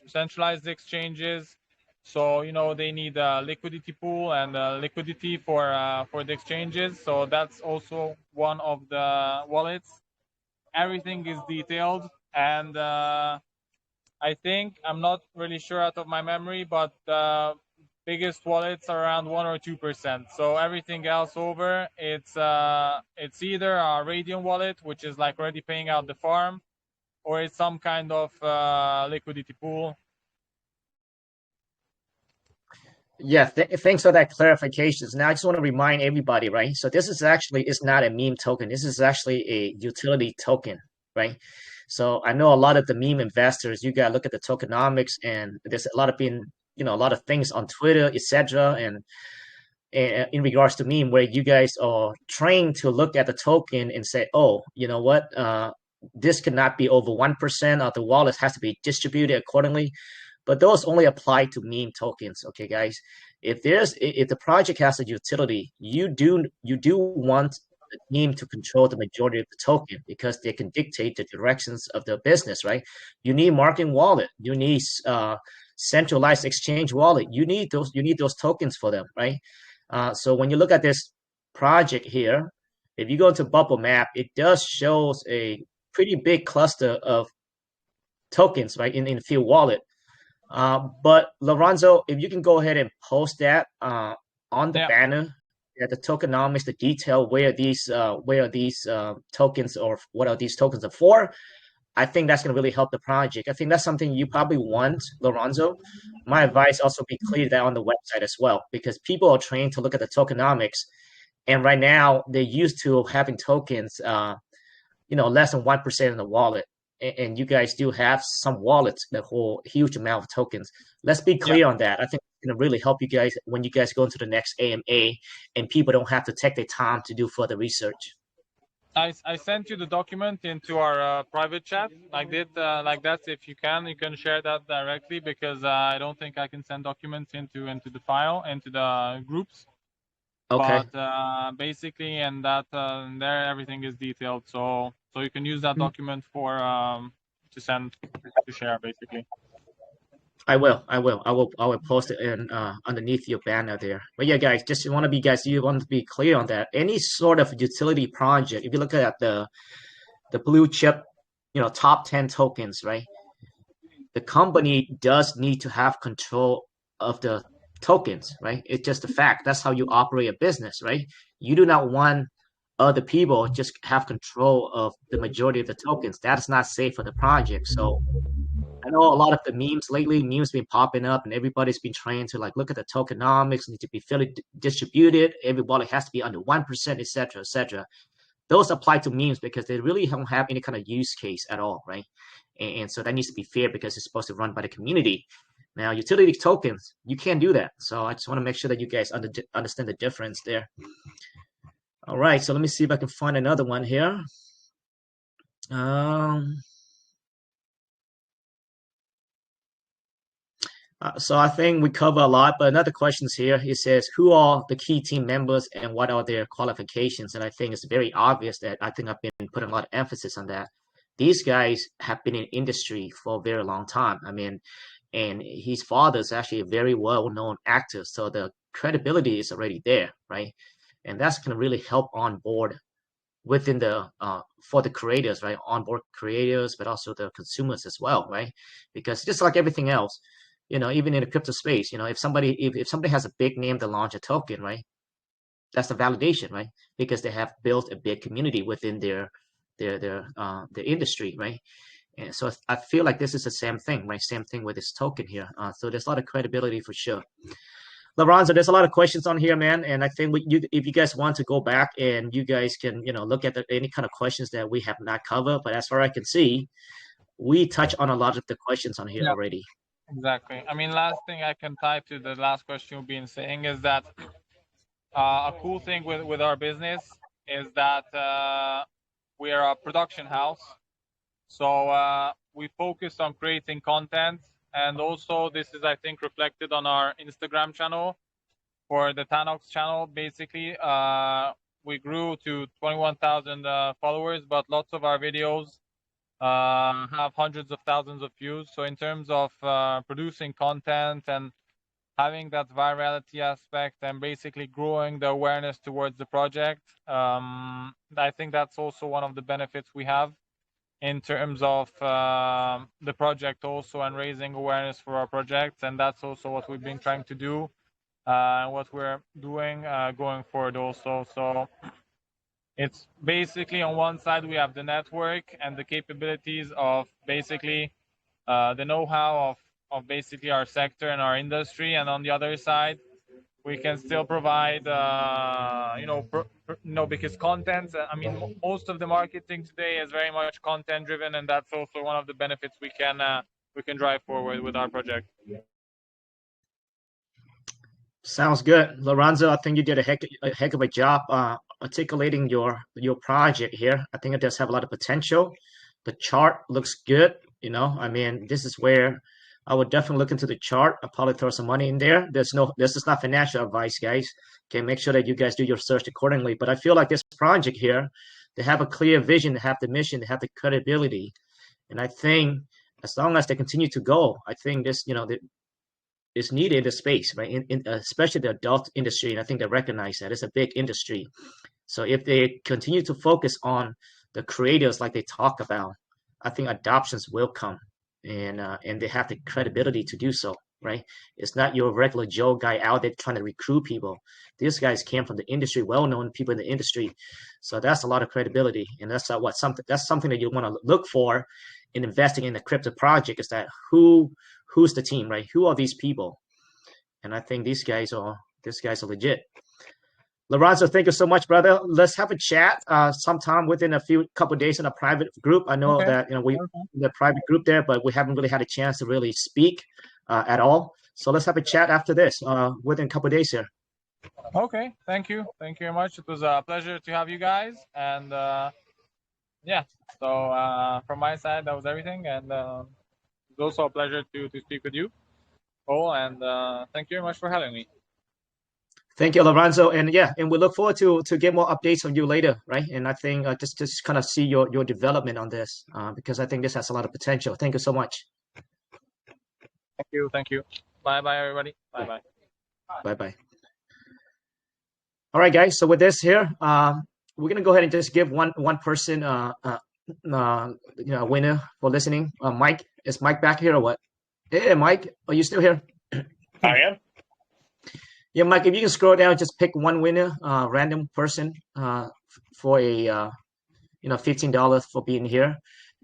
centralized exchanges. So they need a liquidity pool and liquidity for the exchanges. So that's also one of the wallets. Everything is detailed, and I think, I'm not really sure out of my memory, but the biggest wallets are around 1 or 2%. So everything else over, it's either a Radium wallet, which is like already paying out the farm, or it's some kind of liquidity pool. Yeah, thanks for that clarifications. Now I just want to remind everybody, right? So this is actually, it's not a meme token. This is actually a utility token, right? So I know a lot of the meme investors, you gotta look at the tokenomics, and there's a lot of a lot of things on Twitter, etc. And in regards to meme, where you guys are trained to look at the token and say, oh, you know what, this cannot be over 1%, or the wallet has to be distributed accordingly. But those only apply to meme tokens, okay, guys? If the project has a utility, you do want the team to control the majority of the token, because they can dictate the directions of the business, right? You need marketing wallet, you need centralized exchange wallet. You need those tokens for them, right? So when you look at this project here, if you go to Bubble Map, it does shows a pretty big cluster of tokens, right, in Field Wallet. But Lorenzo, if you can go ahead and post that on the banner, the tokenomics, the detail where these tokens, or what are these tokens are for, I think that's going to really help the project. I think that's something you probably want, Lorenzo. My advice also be clear that on the website as well, because people are trained to look at the tokenomics, and right now they're used to having tokens, less than 1% in the wallet. And you guys do have some wallets that hold a huge amount of tokens. Let's be clear on that. I think it's going to really help you guys when you guys go into the next AMA, and people don't have to take their time to do further research. I sent you the document into our private chat. Like that. If you can share that directly, because I don't think I can send documents into the file, into the groups. Okay. But basically, and that there everything is detailed. So you can use that document for to share, basically. I will post it in underneath your banner there. But yeah, guys, you want to be clear on that. Any sort of utility project, if you look at the blue chip, top 10 tokens, right? The company does need to have control of the tokens, right? It's just a fact. That's how you operate a business, right? You do not want other people just have control of the majority of the tokens. That is not safe for the project. So I know a lot of the memes been popping up, and everybody's been trained to look at the tokenomics, need to be fairly distributed. Everybody has to be under 1%, etc., etc. those apply to memes because they really don't have any kind of use case at all, right? And so that needs to be fair because it's supposed to run by the community. Now, utility tokens, you can't do that. So I just want to make sure that you guys understand the difference there. All right, so let me see if I can find another one here. So I think we cover a lot, but another questions here, it says, who are the key team members and what are their qualifications? And I think it's very obvious that I think I've been putting a lot of emphasis on that. These guys have been in industry for a very long time. I mean, and his father is actually a very well-known actor. So the credibility is already there, right? And that's going to really help on board within the for the creators, right? Onboard creators, but also the consumers as well, right? Because just like everything else, even in the crypto space, if somebody has a big name to launch a token, right? That's the validation, right? Because they have built a big community within their industry, right? And so I feel like this is the same thing, right? Same thing with this token here. So there's a lot of credibility for sure. Lorenzo, there's a lot of questions on here, man. And I think if you guys want to go back and you guys can, look at any kind of questions that we have not covered. But as far as I can see, we touch on a lot of the questions on here already. Exactly. I mean, last thing I can tie to the last question you've been saying is that a cool thing with our business is that we are a production house. So we focus on creating content. And also this is, I think, reflected on our Instagram channel for the Tanox channel. Basically, we grew to 21,000 followers, but lots of our videos have hundreds of thousands of views. So in terms of producing content and having that virality aspect and basically growing the awareness towards the project, I think that's also one of the benefits we have in terms of the project also, and raising awareness for our projects. And that's also what we've been trying to do and what we're doing going forward also. So it's basically, on one side we have the network and the capabilities of basically the know-how of basically our sector and our industry, and on the other side we can still provide because content, I mean, most of the marketing today is very much content driven, and that's also one of the benefits we can drive forward with our project. Sounds good, Lorenzo. I think you did a heck of a job articulating your project here. I think it does have a lot of potential. The chart looks good. I mean, this is where I would definitely look into the chart. I'll probably throw some money in there. This is not financial advice, guys. Okay, make sure that you guys do your search accordingly. But I feel like this project here, they have a clear vision, they have the mission, they have the credibility. And I think as long as they continue to go, I think this, is needed in the space, right? In especially the adult industry. And I think they recognize that it's a big industry. So if they continue to focus on the creators like they talk about, I think adoptions will come. And they have the credibility to do so, right? It's not your regular Joe guy out there trying to recruit people. These guys came from the industry, well-known people in the industry, so that's a lot of credibility. And that's something that you want to look for in investing in a crypto project, is that who's the team, right? Who are these people? And I think these guys are legit. Lorenzo, thank you so much, brother. Let's have a chat sometime within a couple of days in a private group. I know that we in the private group there, but we haven't really had a chance to really speak at all. So let's have a chat after this within a couple of days here. Okay, thank you very much. It was a pleasure to have you guys, and yeah. So from my side, that was everything, and it was also a pleasure to speak with you, Paul. And thank you very much for having me. Thank you, Lorenzo, and we look forward to get more updates from you later, right? And I think just kind of see your development on this because I think this has a lot of potential. Thank you so much. Thank you. Bye, everybody. Bye. All right, guys. So with this here, we're gonna go ahead and just give one person winner for listening. Mike, is Mike back here or what? Hey, Mike, are you still here? I am. Yeah, Mike, if you can scroll down, just pick one winner, random person, for a $15 for being here.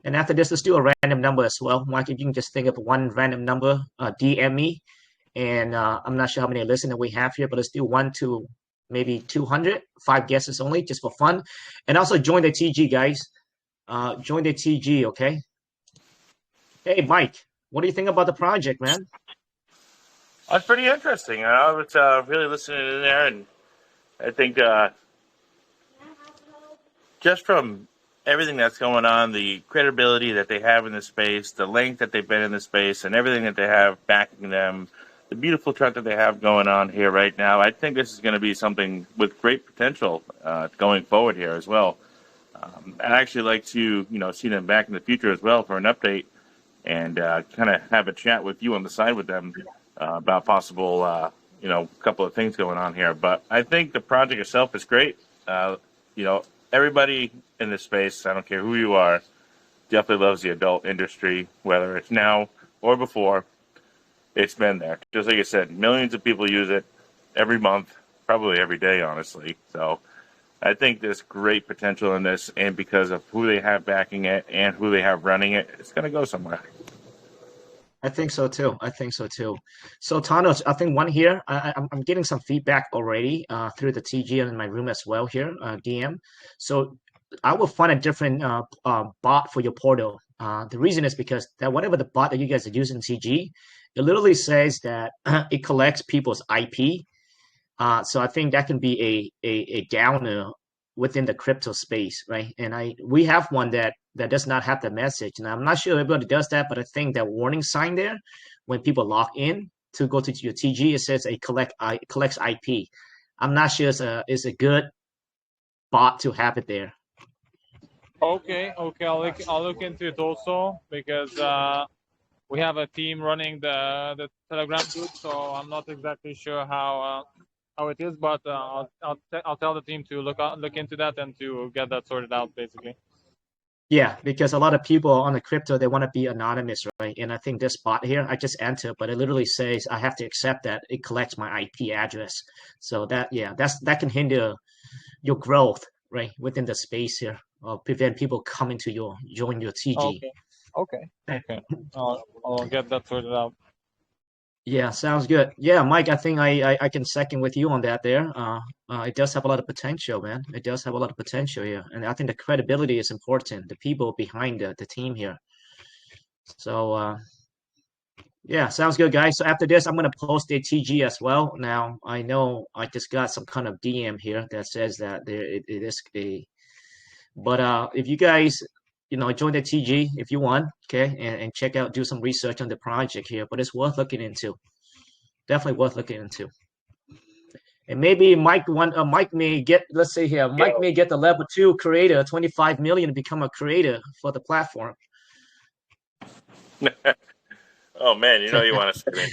And after this, let's do a random number as well. Mike, if you can just think of one random number, DM me. And I'm not sure how many listeners we have here, but let's do 1 to maybe 200, 5 guesses only, just for fun. And also join the TG, guys. Join the TG, okay? Hey, Mike, what do you think about the project, man? That's pretty interesting. I was really listening in there, and I think just from everything that's going on, the credibility that they have in the space, the length that they've been in the space, and everything that they have backing them, the beautiful chart that they have going on here right now, I think this is going to be something with great potential going forward here as well. I'd actually like to, see them back in the future as well for an update and kind of have a chat with you on the side with them about possible, couple of things going on here. But I think the project itself is great. Everybody in this space, I don't care who you are, definitely loves the adult industry, whether it's now or before. It's been there. Just like I said, millions of people use it every month, probably every day, honestly. So I think there's great potential in this, and because of who they have backing it and who they have running it, it's going to go somewhere. I think so too. So Thanos, I think one here. I'm getting some feedback already through the TG and in my room as well here, DM. So I will find a different bot for your portal. The reason is because that whatever the bot that you guys are using TG, it literally says that it collects people's IP. So I think that can be a downer within the crypto space, right? And we have one that does not have the message. And I'm not sure everybody does that, but I think that warning sign there, when people log in to go to your TG, it says it collects IP. I'm not sure it's a good bot to have it there. Okay. I'll look into it also, because we have a team running the Telegram group, so I'm not exactly sure how it is, but I'll tell the team to look into that and to get that sorted out, basically. Yeah, because a lot of people on the crypto, they want to be anonymous, right? And I think this bot here, I just enter, but it literally says I have to accept that it collects my IP address. So that can hinder your growth, right, within the space here, or prevent people coming to join your TG. Okay. I'll get that sorted out. Yeah, sounds good. Yeah, Mike, I think I can second with you on that there. It does have a lot of potential, man. It does have a lot of potential here. And I think the credibility is important, the people behind the team here. So, yeah, sounds good, guys. So after this, I'm going to post a TG as well. Now, I know I just got some kind of DM here that says that it is a... But if you guys, join the TG if you want, okay, and check out, do some research on the project here. But it's worth looking into. Definitely worth looking into. And maybe Mike may get, let's say here, Mike may get the level 2 creator, 25 million to become a creator for the platform. Oh man, you want to scream.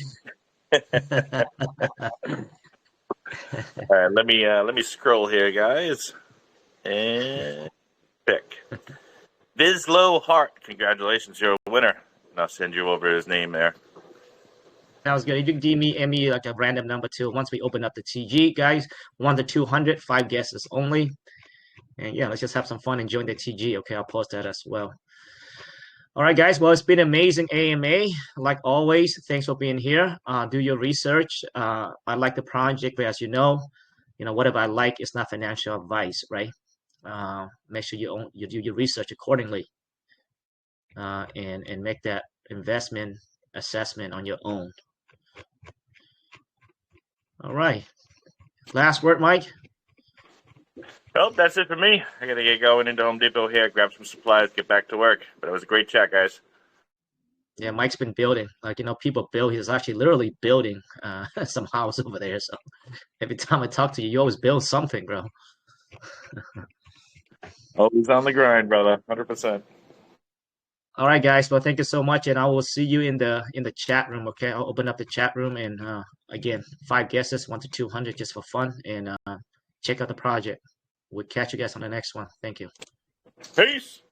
All right, let me scroll here, guys, and pick Vizlow Hart. Congratulations, you're a winner. And I'll send you over his name there. Sounds good. You can give me like a random number too. Once we open up the TG, guys, 1 to 200, 5 guesses only. And yeah, let's just have some fun and join the TG. Okay, I'll post that as well. All right, guys. Well, it's been amazing AMA. Like always, thanks for being here. Do your research. I like the project, but as you know, whatever I like is not financial advice, right? Make sure you do your research accordingly, and make that investment assessment on your own. All right. Last word, Mike. Well, that's it for me. I got to get going into Home Depot here, grab some supplies, get back to work. But it was a great chat, guys. Yeah, Mike's been building. People build. He's actually literally building some house over there. So every time I talk to you, you always build something, bro. Always on the grind, brother. 100%. All right, guys. Well, thank you so much, and I will see you in the chat room. Okay, I'll open up the chat room, and again, 5 guesses, 1 to 200, just for fun, and check out the project. We'll catch you guys on the next one. Thank you. Peace.